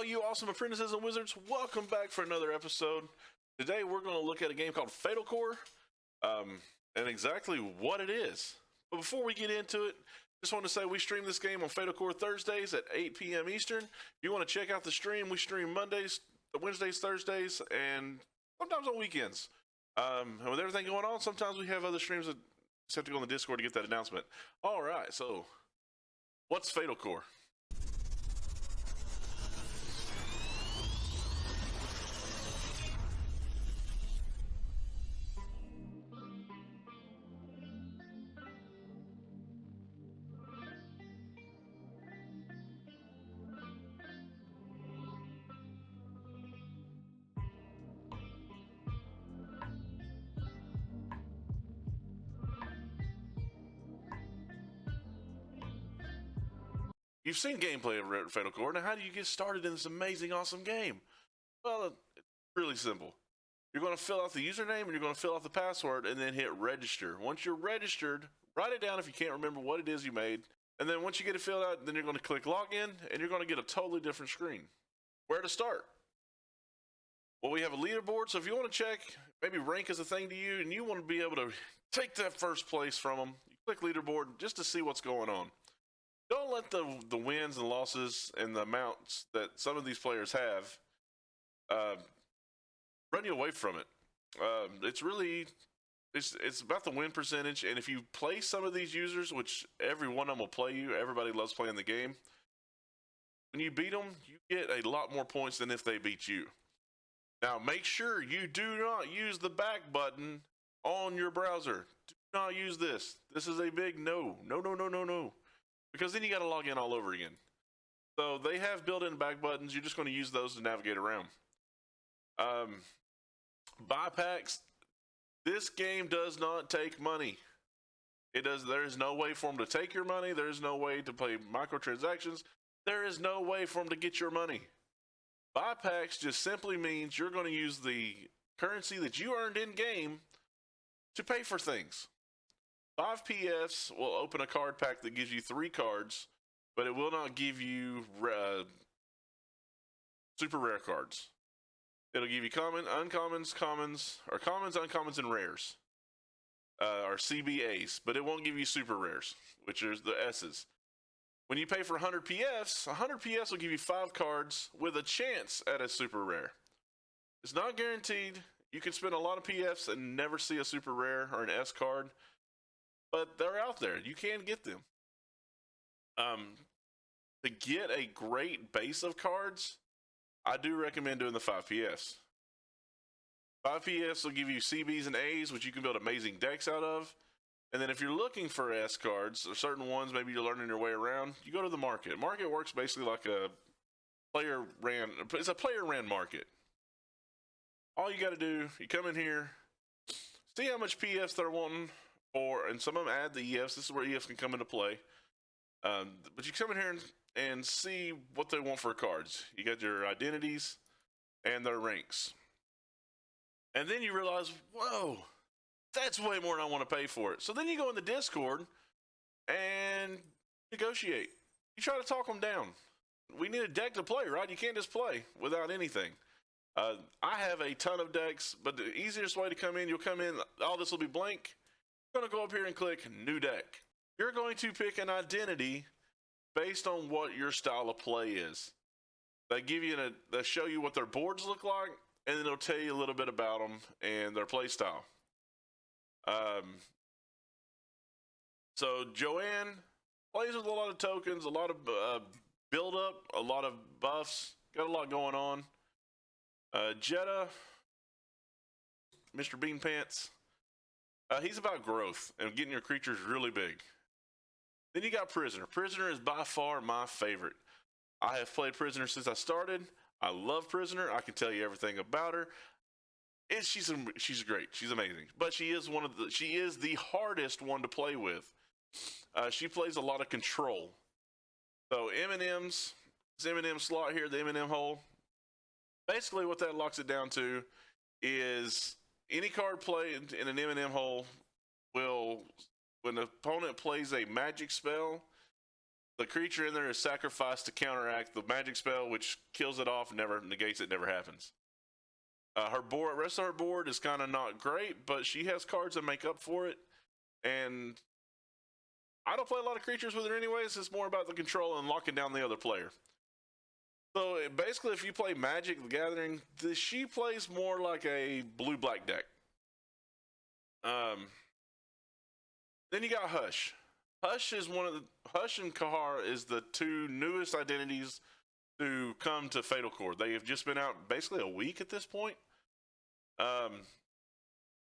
all you awesome apprentices and wizards, welcome back for another episode. Today we're going to look at a game called FatalCore, and exactly what it is. But before we get into it, just want to say we stream this game on FatalCore Thursdays at 8 p.m. Eastern. If you want to check out the stream, we stream Mondays, Wednesdays, Thursdays, and sometimes on weekends. And with everything going on, sometimes we have other streams that just have to go on the Discord to get that announcement. All right, so what's FatalCore? You've seen gameplay of FatalCore. Now, how do you get started in this amazing, awesome game? Well, it's really simple. You're going to fill out the username and you're going to fill out the password and then hit register. Once you're registered, write it down if you can't remember what it is you made. And then once you get it filled out, then you're going to click login and you're going to get a totally different screen. Where to start? Well, we have a leaderboard, so if you want to check, maybe rank is a thing to you and you want to be able to take that first place from them, you click leaderboard just to see what's going on. Don't let the wins and losses and the amounts that some of these players have run you away from it. It's about the win percentage, and if you play some of these users, which every one of them will play you, everybody loves playing the game. When you beat them, you get a lot more points than if they beat you. Now, make sure you do not use the back button on your browser. Do not use this. This is a big no. No. Because then you got to log in all over again. So they have built-in back buttons. You're just going to use those to navigate around. Buy packs. This game does not take money. There is no way for them to take your money. There is no way to play microtransactions. There is no way for them to get your money. Buy packs just simply means you're going to use the currency that you earned in-game to pay for things. 5 PFs will open a card pack that gives you 3 cards, but it will not give you super rare cards. It'll give you uncommons, commons, uncommons, and rares, or CBAs, but it won't give you super rares, which are the S's. When you pay for 100 PFs, 100 PFs will give you 5 cards with a chance at a super rare. It's not guaranteed. You can spend a lot of PFs and never see a super rare or an S card. But they're out there. You can get them. To get a great base of cards, I do recommend doing the 5 PS. 5 PS will give you CBs and As, which you can build amazing decks out of. And then if you're looking for S cards, or certain ones maybe you're learning your way around, you go to the market. Market works basically like it's a player-ran market. All you got to do, you come in here, see how much PFs they're wanting, and some of them add the EFs. This is where EFs can come into play. But you come in here and see what they want for cards. You got your identities and their ranks. And then you realize, whoa, that's way more than I want to pay for it. So then you go in the Discord and negotiate. You try to talk them down. We need a deck to play, right? You can't just play without anything. I have a ton of decks, but the easiest way to come in, you'll come in, all this will be blank. You're going to go up here and click new deck. You're going to pick an identity based on what your style of play is. They show you what their boards look like, and then they'll tell you a little bit about them and their play style. So Joanne plays with a lot of tokens, a lot of build up, a lot of buffs, got a lot going on. Jetta, Mr. Bean Pants. He's about growth and getting your creatures really big. Then you got Prisoner. Prisoner is by far my favorite. I have played Prisoner since I started. I love Prisoner. I can tell you everything about her. And she's great. She's amazing. But she is the hardest one to play with. She plays a lot of control. So M&M's, this M&M slot here, the M&M hole. Basically what that locks it down to is any card played in an M&M hole will, when the opponent plays a magic spell, the creature in there is sacrificed to counteract the magic spell, which kills it off, never negates it, never happens. Her board, rest of her board is kind of not great, but she has cards that make up for it. And I don't play a lot of creatures with her anyways. It's more about the control and locking down the other player. So basically, if you play Magic the Gathering, she plays more like a blue-black deck. Then you got Hush. Hush and Kihara is the two newest identities to come to Fatal Core. They have just been out basically a week at this point.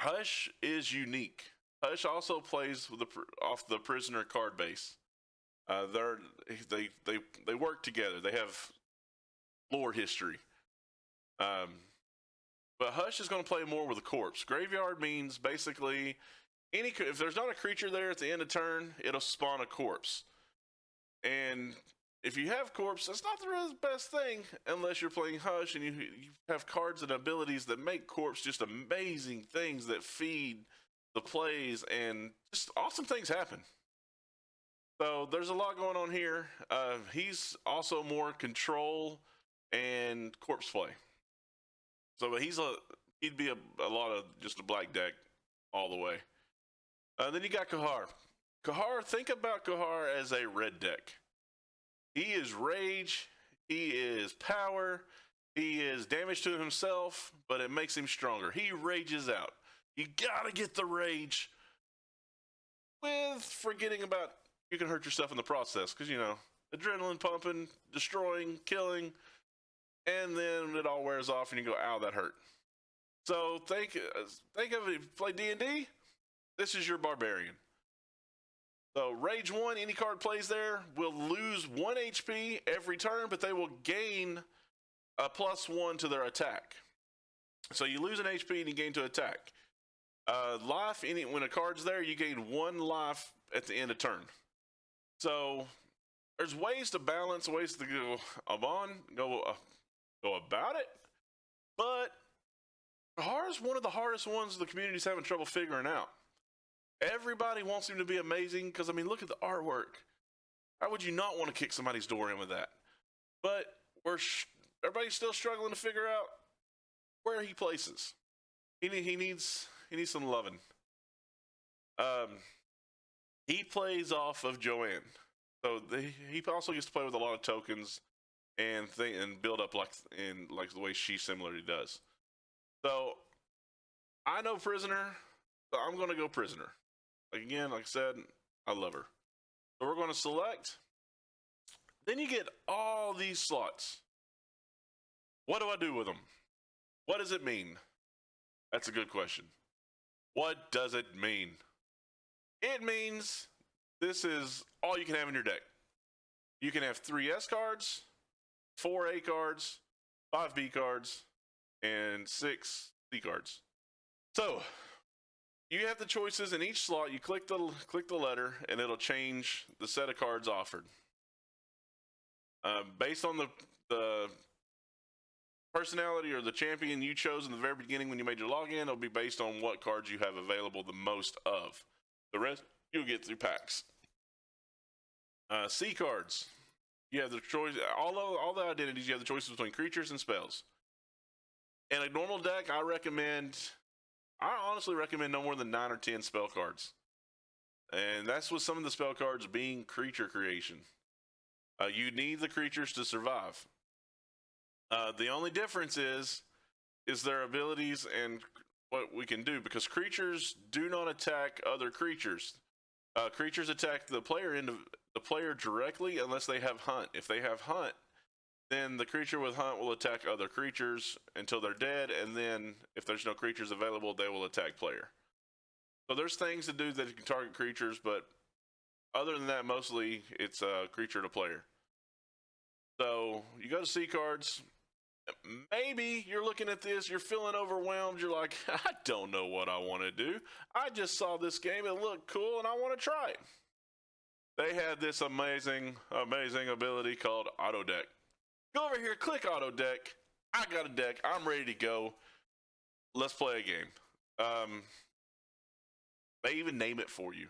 Hush is unique. Hush also plays with off the prisoner card base. They work together. They have lore history. But Hush is going to play more with a corpse. Graveyard means basically if there's not a creature there at the end of turn, it'll spawn a corpse. And if you have corpse, that's not the best thing unless you're playing Hush and you have cards and abilities that make corpse just amazing things that feed the plays and just awesome things happen. So there's a lot going on here. He's also more control and corpse play. So he'd be a lot of just a black deck all the way. Then you got Kihara. Think about Kihara as a red deck. He is rage, he is power, he is damage to himself, but it makes him stronger. He rages out. You gotta get the rage with forgetting about you can hurt yourself in the process, because adrenaline pumping, destroying, killing, and then it all wears off and you go, ow, that hurt. So think of it, if you play D&D, this is your barbarian. So rage 1, any card plays there will lose 1 HP every turn, but they will gain a +1 to their attack. So you lose an HP and you gain to attack. Life, when a card's there, you gain 1 life at the end of turn. So there's ways to balance, ways to go about it, but Kihara's one of the hardest ones the community's having trouble figuring out. Everybody wants him to be amazing because, look at the artwork. How would you not want to kick somebody's door in with that? But everybody's still struggling to figure out where he places. He needs some loving. He plays off of Joanne, so he also gets to play with a lot of tokens and build up like the way she similarly does. So I know Prisoner, so I'm going to go Prisoner. Like I said, I love her. So we're going to select. Then you get all these slots. What do I do with them? What does it mean? That's a good question. What does it mean? It means this is all you can have in your deck. You can have 3 S cards, 4 A cards, 5 B cards, and 6 C cards. So you have the choices in each slot. You click the letter, and it'll change the set of cards offered. Based on the personality or the champion you chose in the very beginning when you made your login, it'll be based on what cards you have available the most of. The rest you'll get through packs. C cards. You have the choice. All the identities. You have the choices between creatures and spells. In a normal deck, I honestly recommend no more than 9 or 10 spell cards. And that's with some of the spell cards being creature creation. You need the creatures to survive. The only difference is their abilities and what we can do, because creatures do not attack other creatures. Creatures attack the player directly unless they have hunt. If they have hunt, then the creature with hunt will attack other creatures until they're dead, and then if there's no creatures available, they will attack player. So there's things to do that can target creatures, but other than that, mostly it's creature to player. So you go to C cards. Maybe you're looking at this, you're feeling overwhelmed, you're like, I don't know what I want to do. I just saw this game, it looked cool, and I want to try it. They had this amazing ability called Auto Deck. Go over here, click Auto Deck. I got a deck. I'm ready to go. Let's play a game. They even name it for you.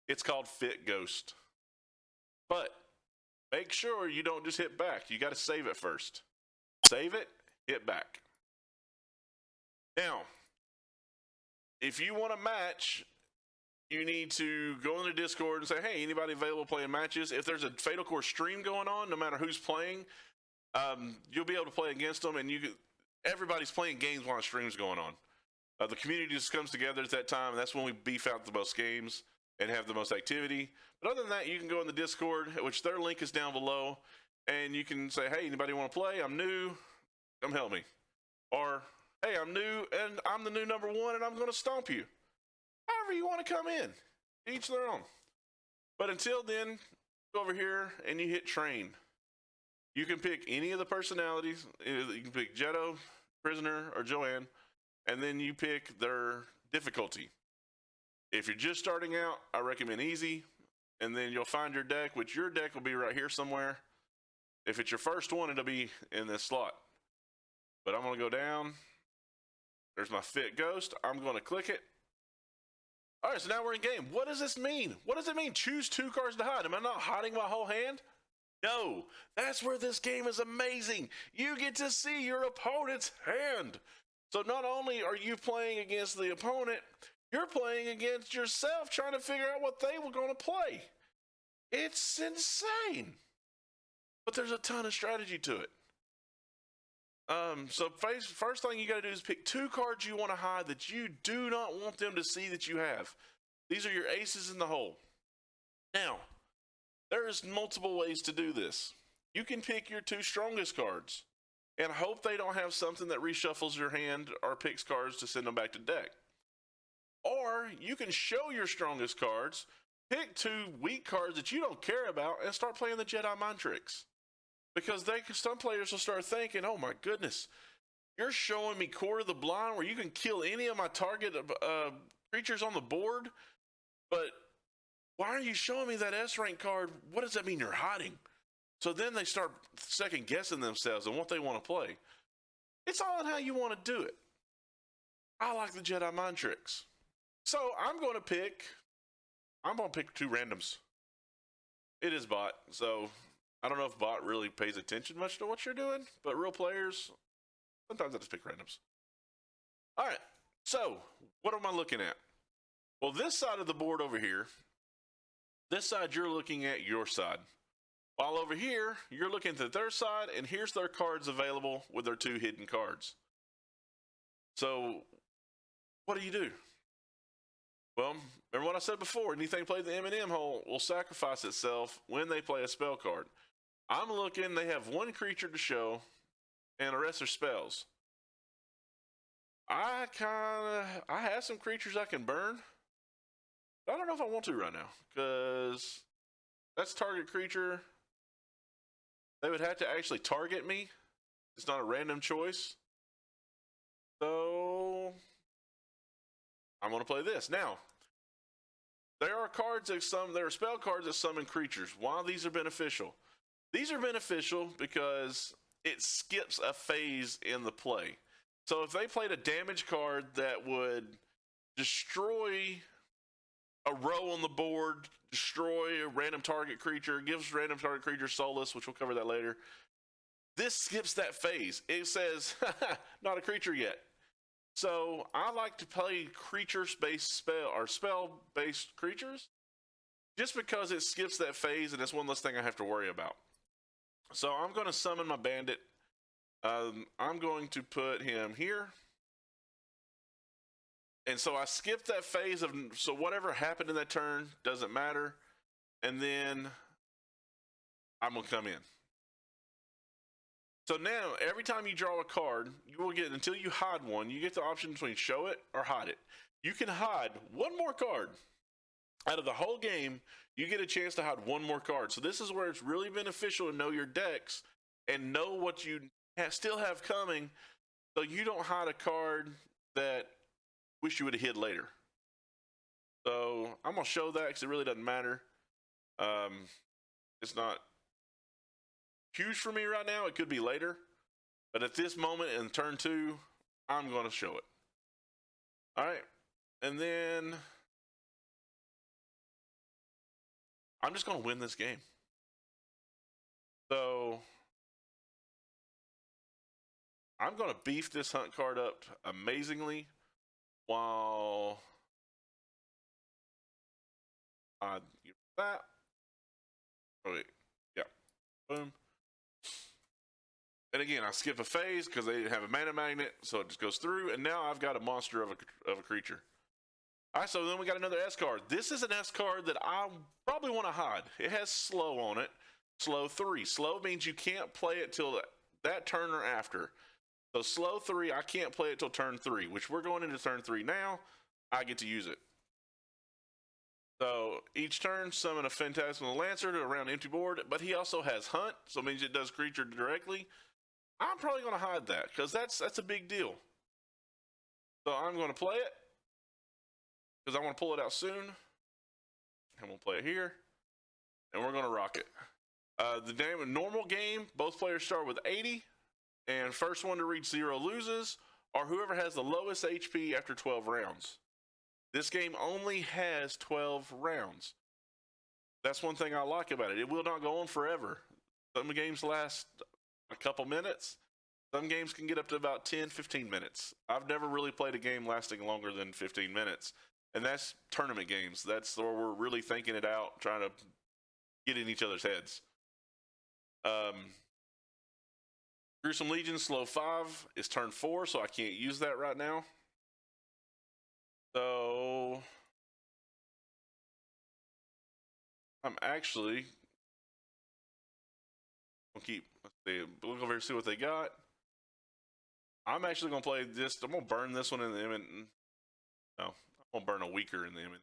It's called Fit Ghost. But make sure you don't just hit back. You got to save it first. Save it, hit back. Now, if you want to match, you need to go in the Discord and say, hey, anybody available playing matches? If there's a Fatal Core stream going on, no matter who's playing, you'll be able to play against them, and everybody's playing games while the stream's going on. The community just comes together at that time, and that's when we beef out the most games and have the most activity. But other than that, you can go in the Discord, which their link is down below, and you can say, hey, anybody want to play? I'm new, come help me. Or, hey, I'm new, and I'm the new number 1, and I'm going to stomp you. However you want to come in, each their own. But until then, go over here and you hit train. You can pick any of the personalities. You can pick Jetto, Prisoner, or Joanne, and then you pick their difficulty. If you're just starting out, I recommend easy, and then you'll find your deck, which your deck will be right here somewhere. If it's your first one, it'll be in this slot. But I'm going to go down. There's my Fit Ghost. I'm going to click it. All right, so now we're in game. What does this mean? What does it mean? Choose 2 cards to hide. Am I not hiding my whole hand? No, that's where this game is amazing. You get to see your opponent's hand. So not only are you playing against the opponent, you're playing against yourself, trying to figure out what they were going to play. It's insane. But there's a ton of strategy to it. So first thing you got to do is pick 2 cards you want to hide that you do not want them to see that you have. These are your aces in the hole. Now, there's multiple ways to do this. You can pick your 2 strongest cards and hope they don't have something that reshuffles your hand or picks cards to send them back to deck. Or you can show your strongest cards, pick 2 weak cards that you don't care about, and start playing the Jedi mind tricks. Because some players will start thinking, oh my goodness, you're showing me Core of the Blind where you can kill any of my target creatures on the board, but why are you showing me that S-rank card? What does that mean you're hiding? So then they start second guessing themselves and what they want to play. It's all in how you want to do it. I like the Jedi mind tricks. So I'm going to pick 2 randoms. It is bot, so I don't know if bot really pays attention much to what you're doing, but real players, sometimes I just pick randoms. All right, so what am I looking at? Well, this side of the board over here, this side you're looking at your side. While over here, you're looking at their side, and here's their cards available with their 2 hidden cards. So what do? Well, remember what I said before, anything played the M&M hole will sacrifice itself when they play a spell card. I'm looking, they have 1 creature to show, and the rest are spells. I have some creatures I can burn, but I don't know if I want to right now, because that's target creature. They would have to actually target me. It's not a random choice. So I'm going to play this. Now, there are spell cards that summon creatures. Why these are beneficial? These are beneficial because it skips a phase in the play. So if they played a damage card that would destroy a row on the board, destroy a random target creature, gives random target creature Soulless, which we'll cover that later, this skips that phase. It says, not a creature yet. So I like to play creature-based spell-based creatures just because it skips that phase and it's one less thing I have to worry about. So I'm going to summon my bandit. I'm going to put him here. And so I skipped that phase so whatever happened in that turn doesn't matter. And then I'm going to come in. So now, every time you draw a card, you will get, until you hide one, you get the option between show it or hide it. You can hide 1 more card. Out of the whole game, you get a chance to hide 1 more card. So this is where it's really beneficial to know your decks and know what you still have coming, so you don't hide a card that wish you would have hid later. So I'm going to show that because it really doesn't matter. It's not huge for me right now. It could be later. But at this moment in turn 2, I'm going to show it. All right. And then I'm just going to win this game. So I'm going to beef this hunt card up amazingly while I use that. Oh, wait. Yeah. Boom. And again, I skip a phase because they didn't have a mana magnet, so it just goes through. And now I've got a monster of a creature. All right, so then we got another S card. This is an S card that I probably want to hide. It has slow on it. Slow 3. Slow means you can't play it till that turn or after. So slow 3, I can't play it till turn 3, which we're going into turn 3 now. I get to use it. So each turn, summon a Phantasmal Lancer to around empty board, but he also has Hunt, so it means it does creature directly. I'm probably going to hide that because that's a big deal. So I'm going to play it because I want to pull it out soon. And we'll play it here, and we're going to rock it. The normal game, both players start with 80, and first one to reach 0 loses, or whoever has the lowest HP after 12 rounds. This game only has 12 rounds. That's one thing I like about it. It will not go on forever. Some games last a couple minutes. Some games can get up to about 10, 15 minutes. I've never really played a game lasting longer than 15 minutes. And that's tournament games. That's where we're really thinking it out, trying to get in each other's heads. Gruesome Legion, slow 5 is turn 4, so I can't use that right now. So I'm actually gonna keep. Let's see, look over here, see what they got. I'm actually gonna play this. I'm gonna burn this one in the image. No, I'm gonna burn a weaker in the image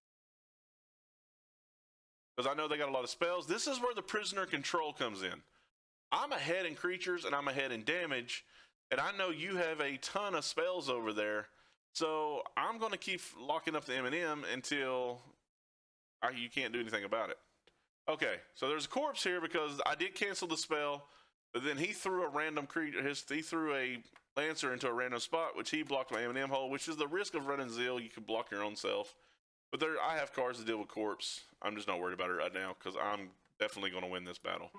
because I know they got a lot of spells. This is where the prisoner control comes in. I'm ahead in creatures and I'm ahead in damage, and I know you have a ton of spells over there. So I'm going to keep locking up the M&M until you can't do anything about it. Okay, so there's a corpse here because I did cancel the spell, but then he threw a random creature. He threw a Lancer into a random spot, which he blocked my M&M hole, which is the risk of running Zeal. You can block your own self. But I have cards to deal with corpse. I'm just not worried about it right now because I'm definitely going to win this battle.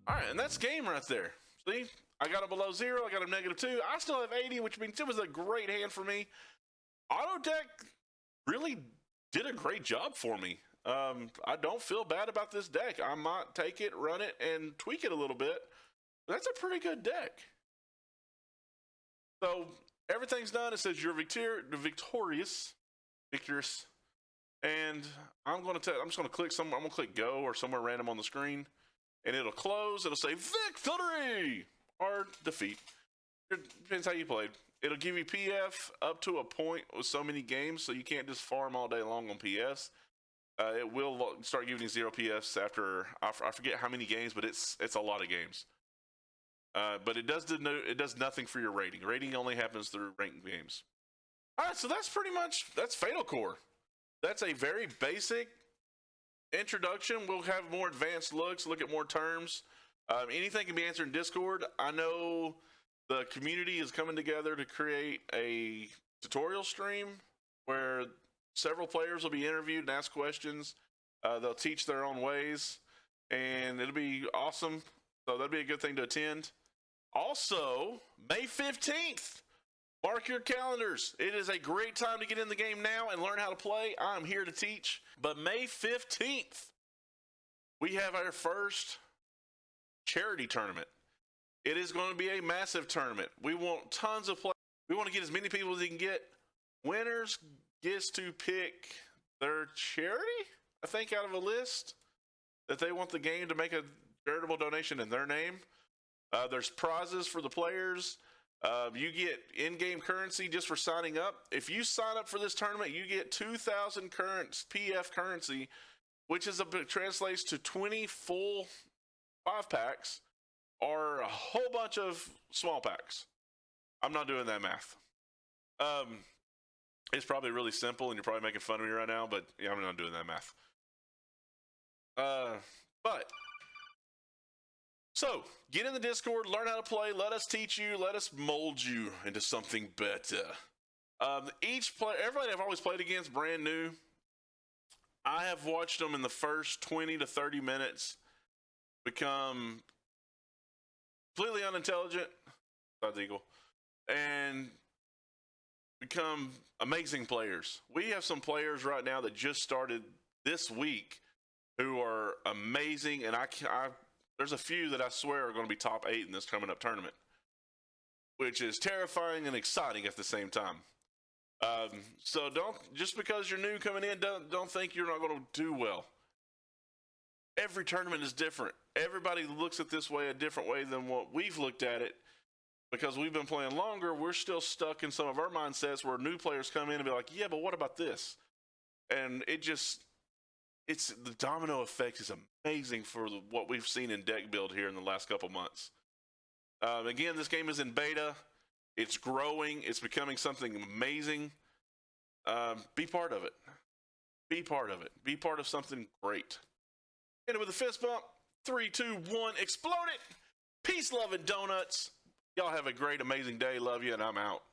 All right, and that's game right there. See, I got him below 0. I got him -2. I still have 80, which means it was a great hand for me. Auto deck really did a great job for me. I don't feel bad about this deck. I might take it, run it, and tweak it a little bit. That's a pretty good deck. So everything's done. It says you're victorious, and I'm just gonna click I'm gonna click go or somewhere random on the screen. And it'll close. It'll say victory or defeat. It depends how you played. It'll give you PF up to a point with so many games, so you can't just farm all day long on PS. It will start giving you 0 PFs after I forget how many games, but it's a lot of games. But it does nothing for your rating. Rating only happens through ranked games. All right, so that's Fatal Core. That's a very basic introduction. We'll have more advanced looks, look at more terms. Anything can be answered in Discord. I know the community is coming together to create a tutorial stream where several players will be interviewed and ask questions. They'll teach their own ways, and it'll be awesome. So that'd be a good thing to attend. Also, May 15th. Mark your calendars. It is a great time to get in the game now and learn how to play. I'm here to teach. But May 15th, we have our first charity tournament. It is going to be a massive tournament. We want tons of play. We want to get as many people as we can get. Winners gets to pick their charity, I think, out of a list that they want the game to make a charitable donation in their name. There's prizes for the players. You get in-game currency just for signing up. If you sign up for this tournament, you get 2,000 PF currency, which translates to 20 full 5-packs or a whole bunch of small packs. I'm not doing that math. It's probably really simple, and you're probably making fun of me right now, but yeah, I'm not doing that math. So get in the Discord, learn how to play. Let us teach you. Let us mold you into something better. Each player, everybody I've always played against, brand new. I have watched them in the first 20 to 30 minutes become completely unintelligent, besides Eagle, and become amazing players. We have some players right now that just started this week who are amazing, and there's a few that I swear are going to be top 8 in this coming up tournament, which is terrifying and exciting at the same time. So don't, just because you're new coming in, don't think you're not going to do well. Every tournament is different. Everybody looks at this way a different way than what we've looked at it. Because we've been playing longer, we're still stuck in some of our mindsets where new players come in and be like, yeah, but what about this? And the domino effect is amazing for what we've seen in deck build here in the last couple months. Again, this game is in beta. It's growing. It's becoming something amazing. Be part of it. Be part of it. Be part of something great. Hit it with a fist bump. 3, 2, 1, explode it. Peace, love, and donuts. Y'all have a great, amazing day. Love you, and I'm out.